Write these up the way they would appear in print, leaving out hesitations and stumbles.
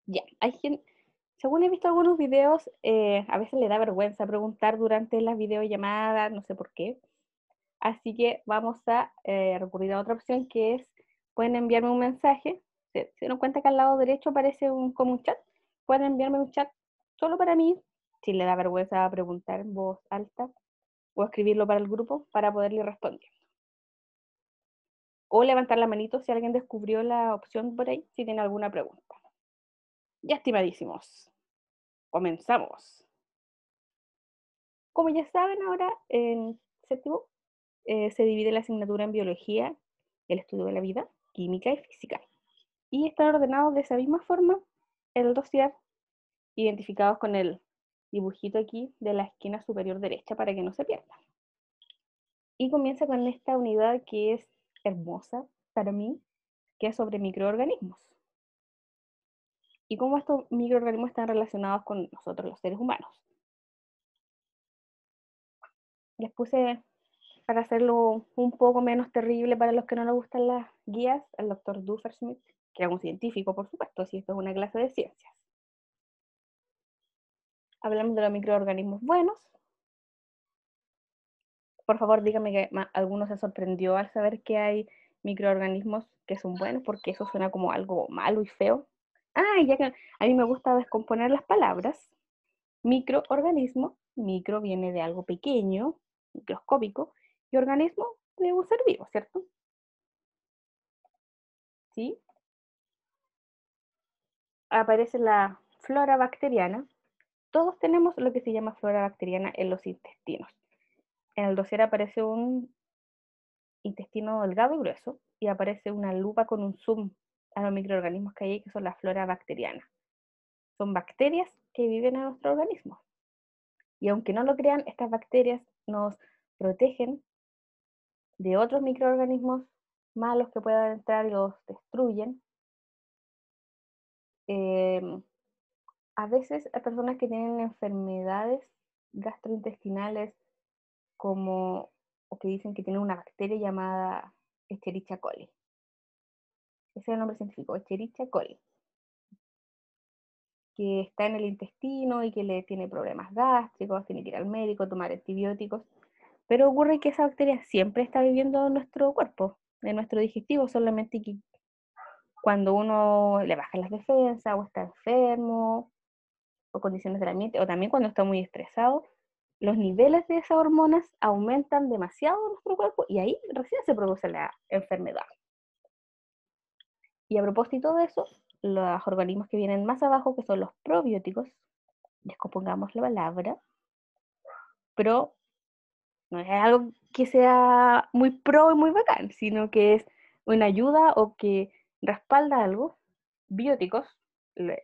Ya, hay gente, según he visto algunos videos, a veces le da vergüenza preguntar durante las videollamadas, no sé por qué. Así que vamos a recurrir a otra opción que es, pueden enviarme un mensaje. Se dan cuenta que al lado derecho aparece como un chat. Pueden enviarme un chat solo para mí, si le da vergüenza preguntar en voz alta, o escribirlo para el grupo para poderle responder. O levantar la manito si alguien descubrió la opción por ahí, si tiene alguna pregunta. Ya, estimadísimos, comenzamos. Como ya saben ahora, en séptimo se divide la asignatura en biología, el estudio de la vida, química y física. Y están ordenados de esa misma forma en el dossier, identificados con el dibujito aquí de la esquina superior derecha para que no se pierda. Y comienza con esta unidad que es hermosa para mí, que es sobre microorganismos. Y cómo estos microorganismos están relacionados con nosotros, los seres humanos. Les puse, para hacerlo un poco menos terrible para los que no les gustan las guías, al doctor Duffersmith, que es un científico, por supuesto, si esto es una clase de ciencias. Hablamos de los microorganismos buenos. Por favor, dígame que alguno se sorprendió al saber que hay microorganismos que son buenos, porque eso suena como algo malo y feo. Ah, ya que a mí me gusta descomponer las palabras. Microorganismo, micro viene de algo pequeño, microscópico, y organismo de un ser vivo, ¿cierto? ¿Sí? Aparece la flora bacteriana. Todos tenemos lo que se llama flora bacteriana en los intestinos. En el dossier aparece un intestino delgado y grueso y aparece una lupa con un zoom a los microorganismos que hay ahí, que son la flora bacteriana. Son bacterias que viven en nuestro organismo. Y aunque no lo crean, estas bacterias nos protegen de otros microorganismos malos que puedan entrar y los destruyen. Eh, a veces hay personas que tienen enfermedades gastrointestinales como, o que dicen que tienen una bacteria llamada Escherichia coli. Ese es el nombre científico, Escherichia coli, que está en el intestino y que le tiene problemas gástricos, tiene que ir al médico, tomar antibióticos. Pero ocurre que esa bacteria siempre está viviendo en nuestro cuerpo, en nuestro digestivo, solamente que cuando uno le baja las defensas o está enfermo o condiciones del ambiente, o también cuando está muy estresado, los niveles de esas hormonas aumentan demasiado en nuestro cuerpo y ahí recién se produce la enfermedad. Y a propósito de eso, los organismos que vienen más abajo, que son los probióticos, descompongamos la palabra, pro no es algo que sea muy pro y muy bacán, sino que es una ayuda o que respalda algo. Bióticos,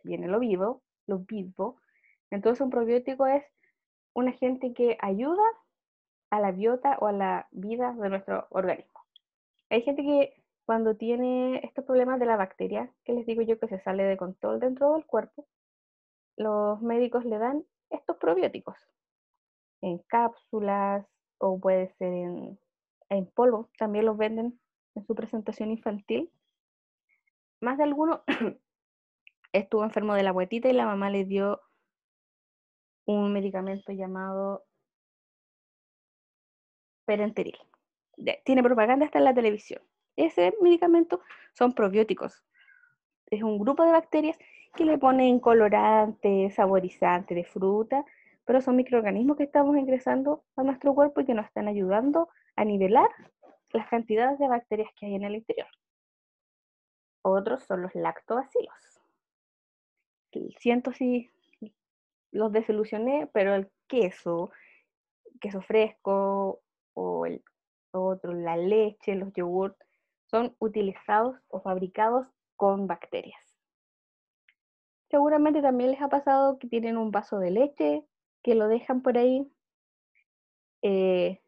viene lo vivo, lo vivo. Entonces un probiótico es un agente que ayuda a la biota o a la vida de nuestro organismo. Hay gente que cuando tiene estos problemas de la bacteria, que les digo yo que se sale de control dentro del cuerpo, los médicos le dan estos probióticos en cápsulas o puede ser en polvo, también los venden en su presentación infantil. Más de alguno estuvo enfermo de la guatita y la mamá le dio un medicamento llamado Perenteril. Tiene propaganda hasta en la televisión. Ese medicamento son probióticos. Es un grupo de bacterias que le ponen colorante, saborizante de fruta, pero son microorganismos que estamos ingresando a nuestro cuerpo y que nos están ayudando a nivelar las cantidades de bacterias que hay en el interior. Otros son los lactobacilos. Siento si los desilusioné, pero el queso fresco o el otro, la leche, los yogurt, son utilizados o fabricados con bacterias. Seguramente también les ha pasado que tienen un vaso de leche, que lo dejan por ahí eh,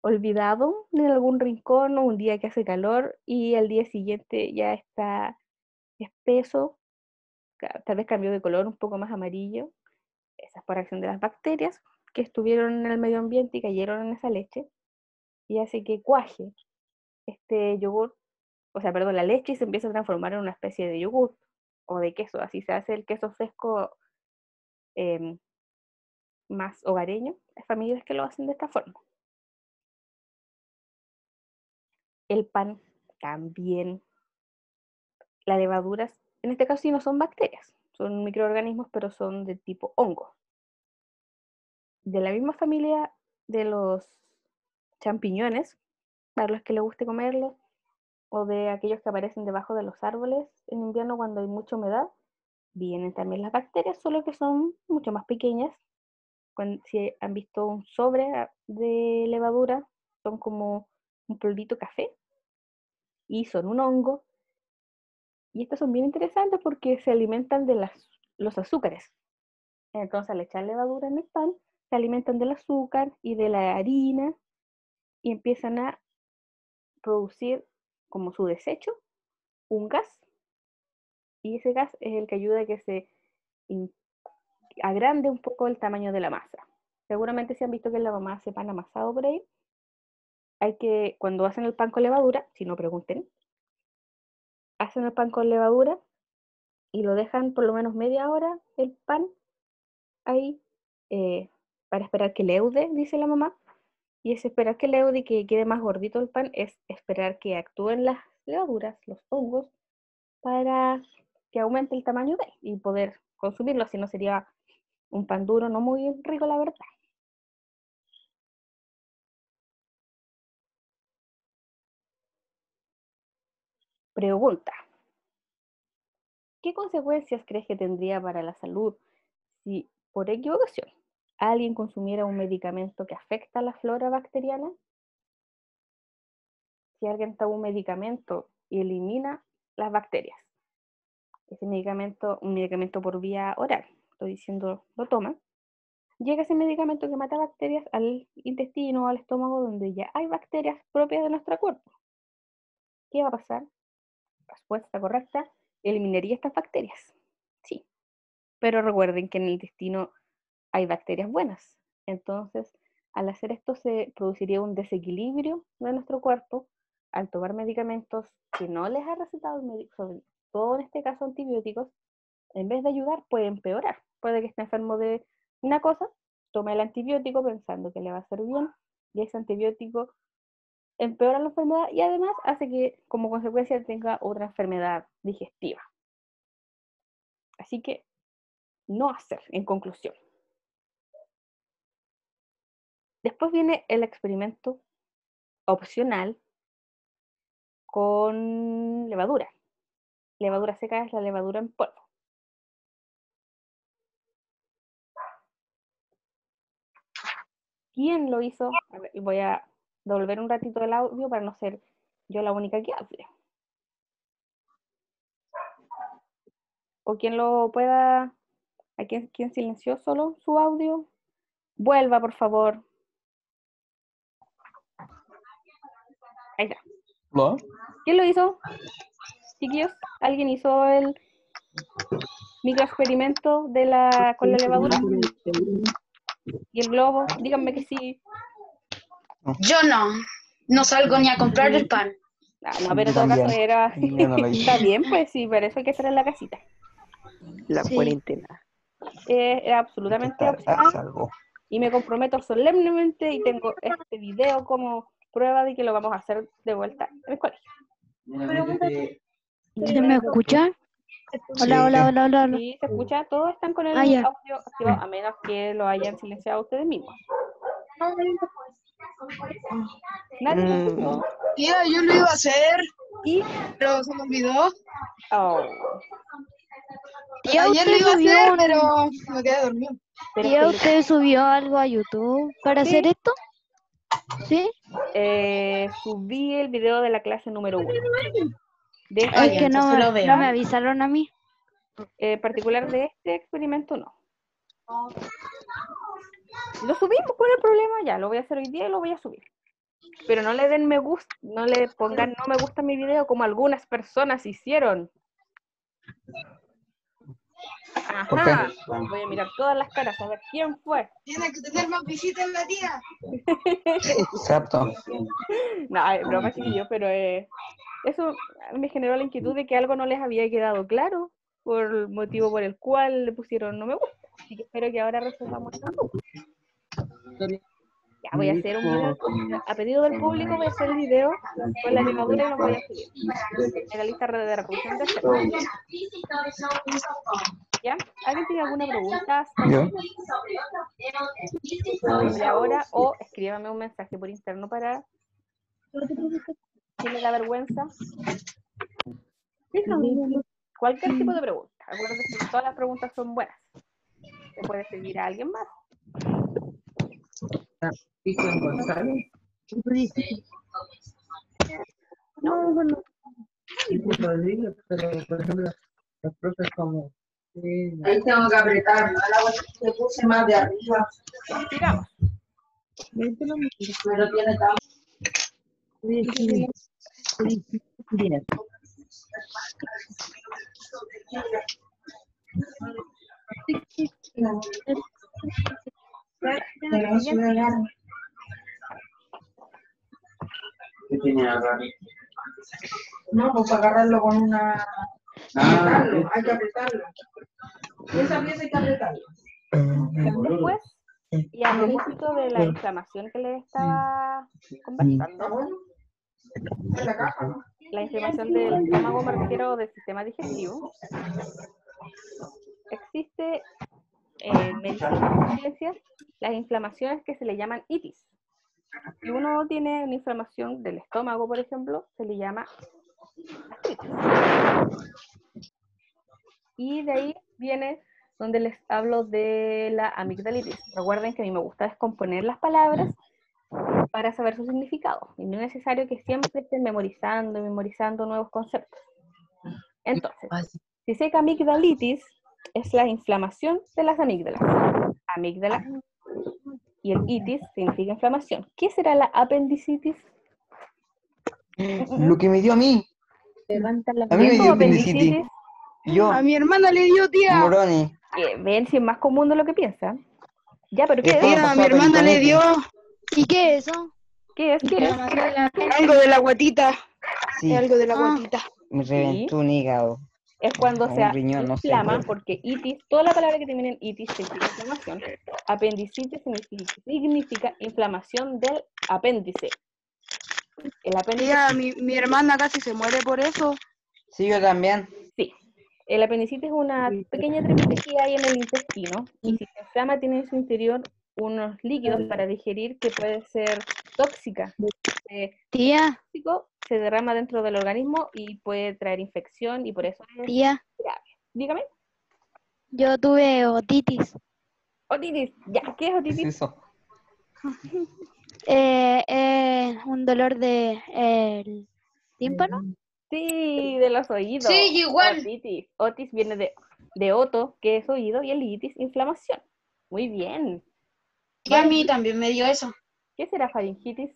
olvidado en algún rincón o un día que hace calor y al día siguiente ya está espeso, tal vez cambió de color un poco más amarillo. Esa es por acción de las bacterias que estuvieron en el medio ambiente y cayeron en esa leche y hace que cuaje este yogur, o sea, perdón, la leche y se empieza a transformar en una especie de yogur. o de queso. Así se hace el queso fresco más hogareño. Hay familias que lo hacen de esta forma. El pan también. Las levaduras, en este caso sí no son bacterias, son microorganismos, pero son de tipo hongo. De la misma familia de los champiñones, para los que les guste comerlos, o de aquellos que aparecen debajo de los árboles en invierno cuando hay mucha humedad, vienen también las bacterias, solo que son mucho más pequeñas. Si han visto un sobre de levadura, son como un polvito café y son un hongo. Y estos son bien interesantes porque se alimentan de los azúcares. Entonces, al echar levadura en el pan, se alimentan del azúcar y de la harina y empiezan a producir como su desecho un gas. Y ese gas es el que ayuda a que se agrande un poco el tamaño de la masa. Seguramente si han visto que la mamá hace pan amasado por ahí, cuando hacen el pan con levadura, si no pregunten, hacen el pan con levadura y lo dejan por lo menos media hora el pan ahí para esperar que leude, dice la mamá. Y es esperar que leude y que quede más gordito el pan, es esperar que actúen las levaduras, los hongos, para que aumente el tamaño de él y poder consumirlo, si no sería un pan duro, no muy rico, la verdad. Pregunta: ¿qué consecuencias crees que tendría para la salud si, por equivocación, alguien consumiera un medicamento que afecta a la flora bacteriana? Si alguien toma un medicamento y elimina las bacterias, ese medicamento, un medicamento por vía oral, estoy diciendo, lo toma, llega ese medicamento que mata bacterias al intestino o al estómago donde ya hay bacterias propias de nuestro cuerpo. ¿Qué va a pasar? Respuesta correcta: eliminaría estas bacterias. Sí, pero recuerden que en el intestino hay bacterias buenas. Entonces, al hacer esto se produciría un desequilibrio de nuestro cuerpo al tomar medicamentos que no les ha recetado el médico, sobre todo en este caso antibióticos. En vez de ayudar, puede empeorar. Puede que esté enfermo de una cosa, tome el antibiótico pensando que le va a hacer bien, y ese antibiótico empeora la enfermedad y además hace que como consecuencia tenga otra enfermedad digestiva. Así que no hacer, en conclusión. Después viene el experimento opcional con levadura. Levadura seca es la levadura en polvo. ¿Quién lo hizo? A ver, voy a devolver un ratito el audio para no ser yo la única que hable. O quien lo pueda, a quien silenció solo su audio, vuelva por favor. Ahí está. ¿Lo? ¿Quién lo hizo, chiquillos? ¿Alguien hizo el microexperimento con la levadura y el globo? Díganme que sí. Yo no salgo ni a comprar el pan. No, pero en todo caso era... Está bien, pues sí, para eso hay que estar en la casita. La cuarentena. Era absolutamente opcional y me comprometo solemnemente y tengo este video como prueba de que lo vamos a hacer de vuelta en el colegio. ¿Se me escucha? Hola, hola, hola, hola, hola. Sí, se escucha, todos están con el ya. audio activado, a menos que lo hayan silenciado ustedes mismos. Nadie lo escuchó. Tía, yo lo iba a hacer, Y pero se me olvidó. Tía, Ayer lo usted iba a subió hacer, pero me quedé dormido. pero Tía, es que ¿usted subió algo a YouTube para Sí. hacer esto? ¿Sí? subí el video de la clase número 1. De Es que no, entonces lo veo. no me avisaron a mí. en particular de este experimento no. Lo subimos, ¿cuál es el problema? Ya, lo voy a hacer hoy día y lo voy a subir. Pero no le den me gusta, no le pongan no me gusta a mi video como algunas personas hicieron. Ajá, voy a mirar todas las caras a ver quién fue. Tiene que tener más visitas la tía. Exacto. No, es broma, chiquillo, pero eso me generó la inquietud de que algo no les había quedado claro. por el motivo por el cual le pusieron no me gusta. Así que espero que ahora resolvamos esta duda. Ya voy a hacer un video, a pedido del público voy a hacer el video con la levadura y los voy a subir en la lista de reproducción de este. ¿Ya? ¿Alguien tiene alguna pregunta? Yo. De ahora o escríbame un mensaje por interno para si le da vergüenza. Cualquier tipo de pregunta. Acuérdate que todas las preguntas son buenas. Te puede servir a alguien más. Cristian González. No. Rodríguez, pero por ejemplo, los profes como. Ahí tengo que apretar, ¿no? Le puse más de arriba. Sigamos. Pero tiene tan. ¿Qué tiene agarrar? No, pues para agarrarlo con una. Apretarlo, hay que apretarlo. Y esa pieza hay que apretarlo. Después, y a propósito de la inflamación que les estaba conversando, En la caja, ¿no? la inflamación del estómago, me refiero del sistema digestivo, existe en medicina y ciencias las inflamaciones que se le llaman itis. Si uno tiene una inflamación del estómago, por ejemplo, se le llama gastritis. Y de ahí viene donde les hablo de la amigdalitis. Recuerden que a mí me gusta descomponer las palabras para saber su significado. Y no es necesario que siempre estén memorizando y memorizando nuevos conceptos. Entonces, si sé que amigdalitis es la inflamación de las amígdalas. Amígdala y el itis significa inflamación. ¿Qué será la apendicitis? Lo que me dio a mí. Levanta la A mí me ¿Qué es tu dio apendicitis. apendicitis? Yo, A mi hermana le dio, tía. Moroni. Ven si es más común de lo que piensan. Ya, pero ¿qué es? Después me Tía, pasó mi a hermana le dio. peritonitis. ¿Y qué es eso? ¿Qué es? ¿Qué es? Algo de la guatita. Sí, Algo de la guatita. me reventó un hígado. Es cuando O se un riñón, no sé. inflama, porque itis, toda la palabra que termina en itis significa inflamación. Apendicitis significa inflamación del apéndice. El apéndice, Tía, mi hermana casi se muere por eso. Sí, yo también. sí. El apendicitis es una pequeña tripita que hay en el intestino y si se inflama tiene en su interior unos líquidos para digerir que puede ser tóxica. Tía, Tóxico se derrama dentro del organismo y puede traer infección y por eso es tía, grave. Dígame. yo tuve otitis. Otitis. Ya, ¿qué es ¿Qué es otitis? eso? Un dolor de el tímpano. Sí, de los oídos. Sí, igual. Otitis. Otis viene de oto, que es oído, y el itis, inflamación. Muy bien. Y a mí también me dio eso. ¿Qué será faringitis?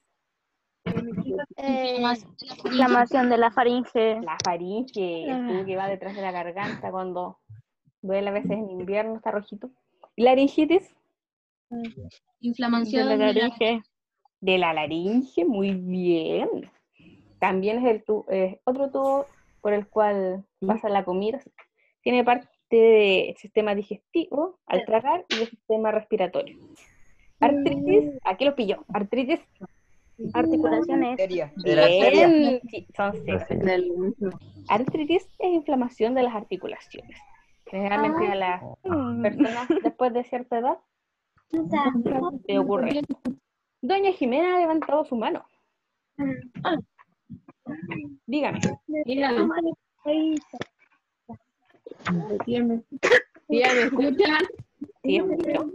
Inflamación de la faringe. La faringe, el tubo que va detrás de la garganta cuando duele a veces en invierno, está rojito. ¿Y laringitis? Inflamación De la laringe. De la laringe, muy bien. También es otro tubo por el cual pasa la comida. Tiene parte del sistema digestivo al tragar y del sistema respiratorio. Artritis, aquí lo pilló. Artritis, Articulaciones. Arteria, de la arteria. bien. Sí, son seis. Artritis es inflamación de las articulaciones. Generalmente a las personas después de cierta edad le ocurre esto. Doña Jimena ha levantado su mano. Dígame. ¿Me escuchan? ¿Sí escucho?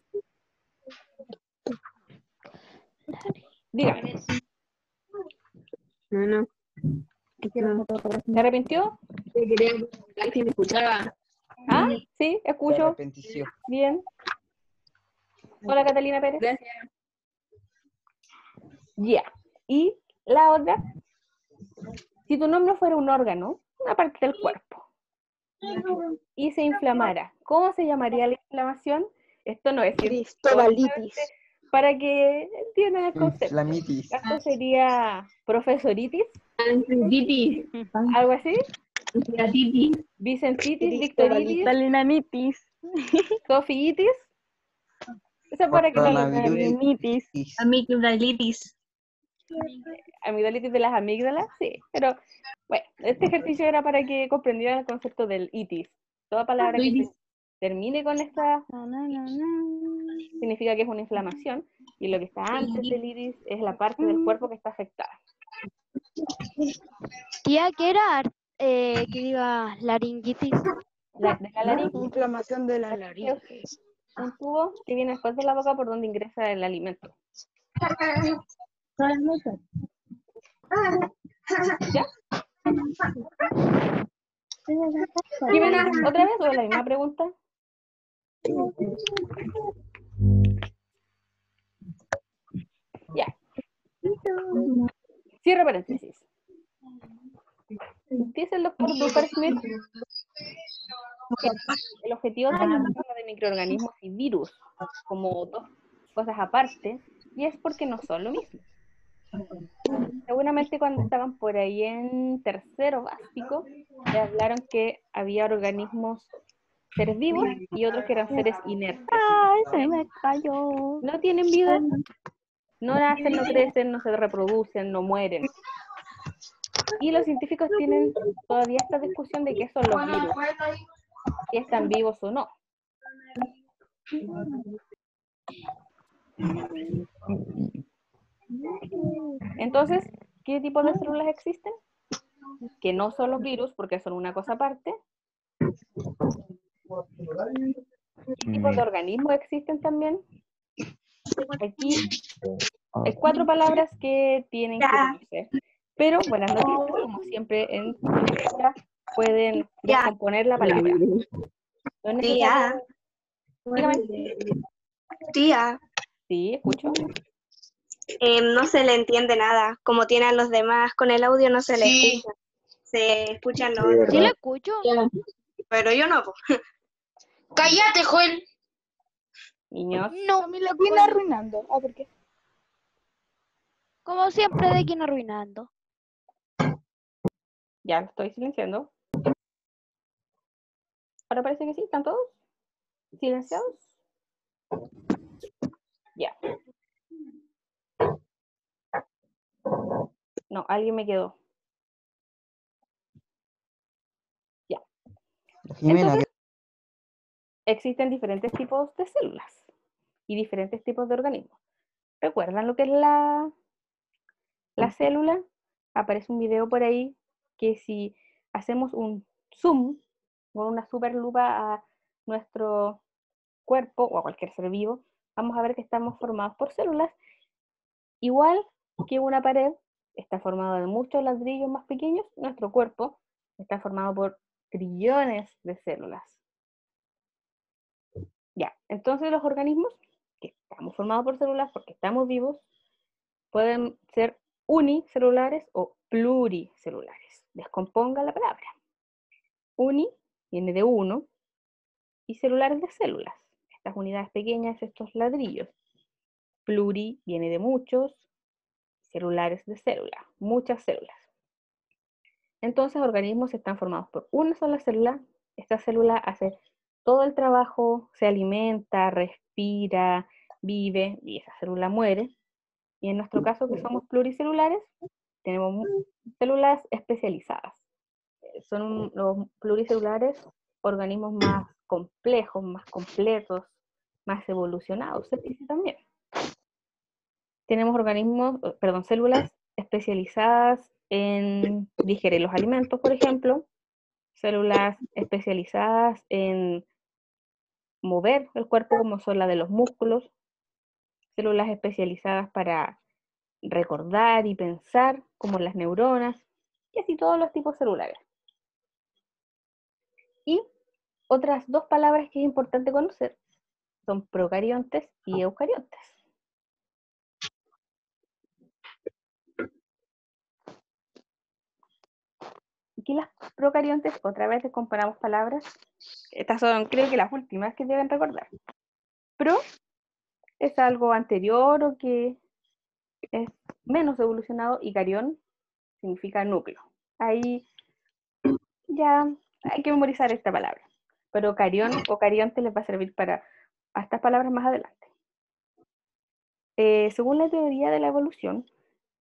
Dígame. No. ¿Se arrepintió? Quería preguntar si me escuchaba. Ah, sí, Se escucho. arrepentició. Bien. Hola, Catalina Pérez. Gracias. Ya. Y la otra, si tu nombre fuera un órgano, una parte del cuerpo, y se inflamara, ¿cómo se llamaría la inflamación? Esto no es Cristobalitis. para que entiendan el concepto. Inflamitis. Esto sería profesoritis, Artritis. algo así. Vicentitis, Victoritis, Talinanitis. Sofiitis. Esa para que no lo Talinanitis. Amigdalitis. amigdalitis de las amígdalas, sí, pero bueno, este ejercicio era para que comprendieran el concepto del itis. Toda palabra que se termine con esta significa que es una inflamación, y lo que está antes del itis es la parte del cuerpo que está afectada. Tía, ¿qué era? Que diga laringitis. De la laringe, Inflamación de la laringe. un tubo que viene después de la boca por donde ingresa el alimento. ¿Ya? Jimena, ¿otra vez o la misma pregunta? Ya. Cierra paréntesis. Dice el doctor Duper-Smith que el objetivo también habla de microorganismos y virus como dos cosas aparte, y es porque no son lo mismo. Seguramente cuando estaban por ahí en tercero básico, ya hablaron que había organismos, seres vivos, y otros que eran seres inertes. Ay, se me cayó. No tienen vida, no nacen, no crecen, no se reproducen, no mueren. Y los científicos tienen todavía esta discusión de qué son los virus, si están vivos o no. Entonces, ¿qué tipo de células existen? Que no son los virus, porque son una cosa aparte. ¿Qué tipos de organismos existen también? Aquí hay 4 palabras que tienen que conocer. Pero, buenas noticias, como siempre en ya pueden descomponer la palabra. No es necesario. Dígame. Tía, Sí, escucho. no se le entiende nada. Como tienen los demás, con el audio no se le Sí. escucha. Se escuchan los Sí, otros. Sí lo escucho. Pero yo no, po. Cállate, Joel. Niños, No, me la viene arruinando. Ah, ¿por qué? como siempre, de quien arruinando. ya lo estoy silenciando. Ahora parece que sí, ¿están todos silenciados? Ya. No, alguien me quedó. Ya. Jimena, Entonces, existen diferentes tipos de células y diferentes tipos de organismos. ¿Recuerdan lo que es la célula? Aparece un video por ahí que si hacemos un zoom con una super lupa a nuestro cuerpo o a cualquier ser vivo, vamos a ver que estamos formados por células. Igual que una pared está formada de muchos ladrillos más pequeños, nuestro cuerpo está formado por trillones de células. Ya, entonces los organismos, que estamos formados por células porque estamos vivos, pueden ser unicelulares o pluricelulares. Descomponga la palabra. Uni viene de uno y celulares de células. Estas unidades pequeñas, estos ladrillos. Pluri viene de muchos, celulares de célula, muchas células. Entonces, organismos están formados por una sola célula. Esta célula hace todo el trabajo, se alimenta, respira, vive, y esa célula muere. Y en nuestro caso, que somos pluricelulares, tenemos células especializadas. Son los pluricelulares organismos más complejos, más completos, más evolucionados, se dice también. Tenemos células especializadas en digerir los alimentos, por ejemplo, células especializadas en mover el cuerpo, como son las de los músculos, células especializadas para recordar y pensar, como las neuronas, y así todos los tipos celulares. Y otras 2 palabras que es importante conocer son procariontes y eucariontes. Aquí las procariontes, otra vez comparamos palabras. Estas son, creo que las últimas que deben recordar. Pro es algo anterior o que es menos evolucionado, y carión significa núcleo. Ahí ya hay que memorizar esta palabra. Pero eucarión o carionte les va a servir para a estas palabras más adelante. Según la teoría de la evolución,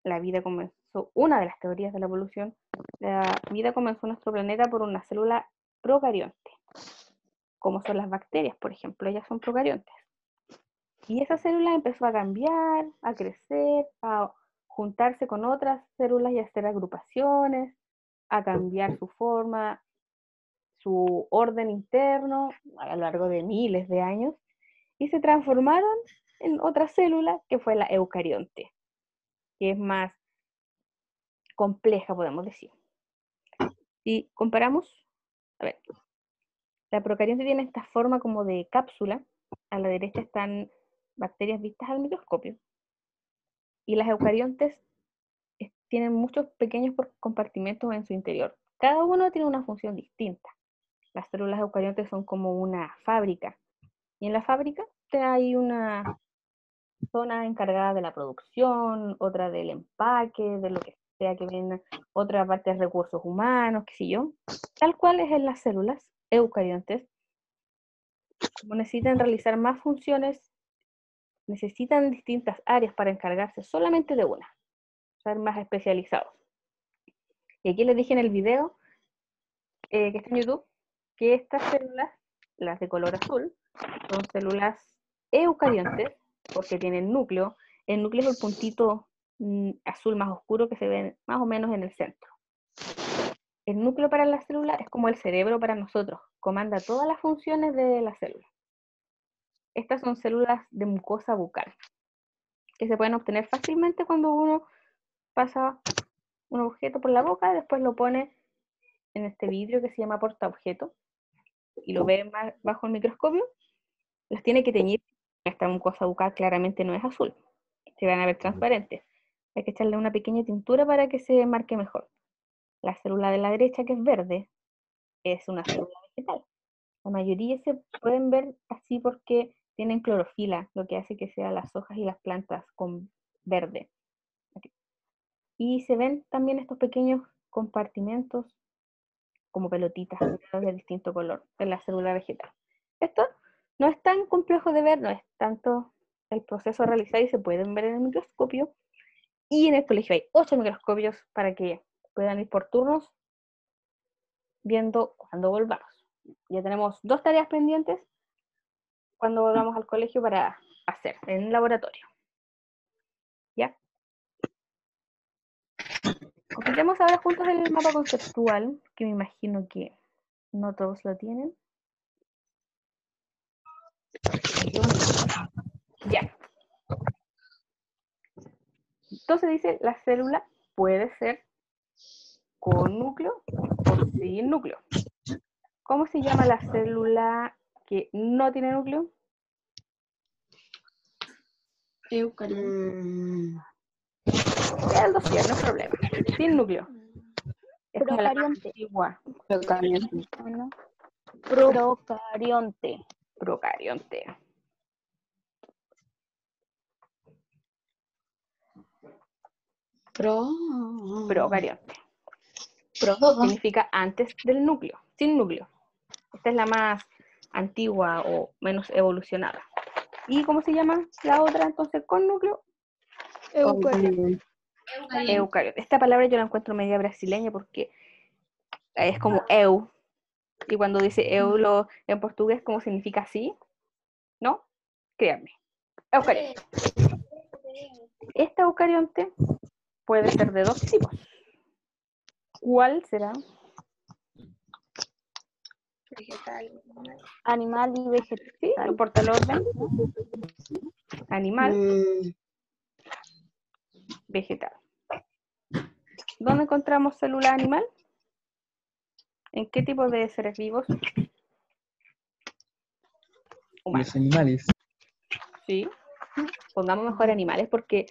la vida comenzó, una de las teorías de la evolución, la vida comenzó en nuestro planeta por una célula procarionte, como son las bacterias, por ejemplo, ellas son procariontes. Y esa célula empezó a cambiar, a crecer, a juntarse con otras células y a hacer agrupaciones, a cambiar su forma, su orden interno a lo largo de miles de años, y se transformaron en otra célula que fue la eucarionte, que es más compleja, podemos decir. Si comparamos, a ver, la procarionte tiene esta forma como de cápsula, a la derecha están bacterias vistas al microscopio, y las eucariontes tienen muchos pequeños compartimentos en su interior. Cada uno tiene una función distinta. Las células eucariontes son como una fábrica, y en la fábrica hay una zona encargada de la producción, otra del empaque, de lo que sea que venga, otra parte de recursos humanos, qué sé yo. Tal cual es en las células eucariontes. Como necesitan realizar más funciones, necesitan distintas áreas para encargarse solamente de una, ser más especializados. Y aquí les dije en el video que está en YouTube, que estas células, las de color azul, son células eucariontes, porque tienen núcleo. El núcleo es el puntito azul más oscuro que se ve más o menos en el centro. El núcleo para la célula es como el cerebro para nosotros, comanda todas las funciones de la célula. Estas son células de mucosa bucal, que se pueden obtener fácilmente cuando uno pasa un objeto por la boca, después lo pone en este vidrio que se llama portaobjeto, y lo ve bajo el microscopio, las tiene que teñir. Esta mucosa bucal claramente no es azul, se van a ver transparentes. Hay que echarle una pequeña tintura para que se marque mejor. La célula de la derecha, que es verde, es una célula vegetal. La mayoría se pueden ver así porque tienen clorofila, lo que hace que sean las hojas y las plantas con verde. Y se ven también estos pequeños compartimentos como pelotitas de distinto color en la célula vegetal. Esto no es tan complejo de ver, no es tanto el proceso a realizar y se pueden ver en el microscopio. Y en el colegio hay 8 microscopios para que puedan ir por turnos viendo cuando volvamos. Ya tenemos 2 tareas pendientes cuando volvamos al colegio para hacer en el laboratorio. ¿Ya? Completemos ahora juntos el mapa conceptual, que me imagino que no todos lo tienen. Ya. Entonces dice, la célula puede ser con núcleo o sin núcleo. ¿Cómo se llama la célula que no tiene núcleo? Eucarionte. El dossier, no hay problema. Sin núcleo. Es como la más antigua. Eucarionte. ¿no? Procarionte. Procarionte. Procarionte. Pro significa antes del núcleo, sin núcleo. Esta es la más antigua o menos evolucionada. ¿Y cómo se llama la otra entonces con núcleo? Eucarionte. Eucarionte. Esta palabra yo la encuentro media brasileña porque es como eu. Y cuando dice eu en portugués, ¿cómo significa así? ¿No? Créanme. Eucarionte. Esta eucarionte puede ser de 2 tipos. ¿Cuál será? Vegetal. Animal y vegetal. Sí, no importa el orden. Animal, vegetal. ¿Dónde encontramos célula animal? ¿En qué tipo de seres vivos? Humanos. Los animales. Sí. Pongamos mejor animales porque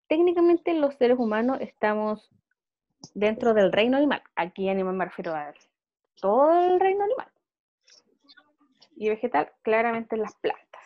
técnicamente los seres humanos estamos dentro del reino animal. Aquí animal me refiero a todo el reino animal. Y vegetal, claramente las plantas.